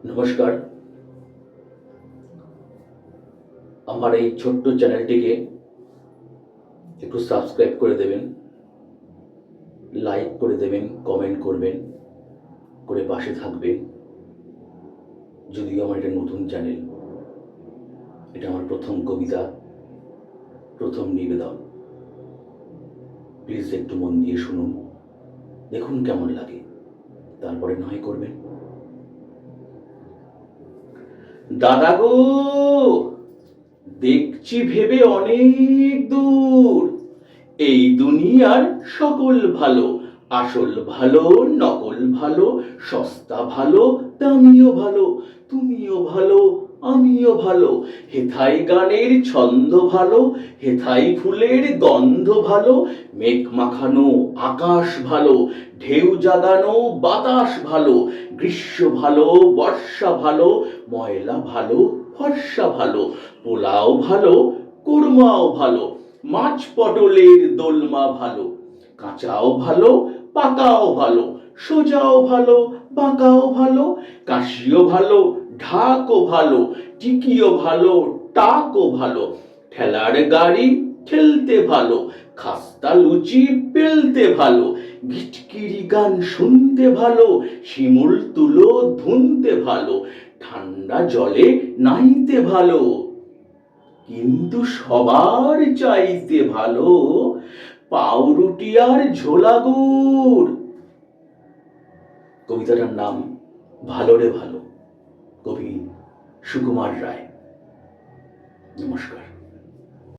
নমস্কার। আমার এই ছোট্ট চ্যানেলটিকে একটু সাবস্ক্রাইব করে দেবেন, লাইক করে দেবেন, কমেন্ট করবেন, করে পাশে থাকবেন। যদিও আমার এটা নতুন চ্যানেল, এটা আমার প্রথম কবিতা, প্রথম নিবেদন। প্লিজ একটু মন দিয়ে শুনুন, দেখুন কেমন লাগে, তারপরে নয় করবেন। দাদা গো, দেখছি ভেবে অনেক দূর, এই দুনিয়ার সকল ভালো, আসল ভালো, নকল ভালো, সস্তা ভালো, দামিও ভালো, তুমিও ভালো, আমিও ভালো, হেথায় গানের ছন্দ ভালো, হেথায় ফুলের গন্ধ ভালো, মেঘ মাখানো আকাশ ভালো, ঢেউ জাগানো বাতাস ভালো, গ্রীষ্ম ভালো, বর্ষা ভালো, ময়লা ভালো, ফর্সা ভালো, পোলাও ভালো, কুরমাও ভালো, মাছ পটলের দোলমা ভালো, কাঁচাও ভালো, পাকাও ভালো, সোজাও ভালো, বাঁকাও ভালো, কাশিও ভালো, ঢাকও ভালো, টিকিও ভালো, টাকও ভালো, ঠেলার গাড়ি ঠেলতে ভালো, খাস্তা লুচি বেলতে ভালো, গিটকিরি গান শুনতে ভালো, শিমুল তুলো ধুনতে ভালো, ঠান্ডা জলে নাইতে ভালো, কিন্তু সবার চাইতে ভালো পাউরুটি আর ঝোলা গুড়। কবিতাটার নাম ভালো রে ভালো, কবি সুকুমার রায়। নমস্কার।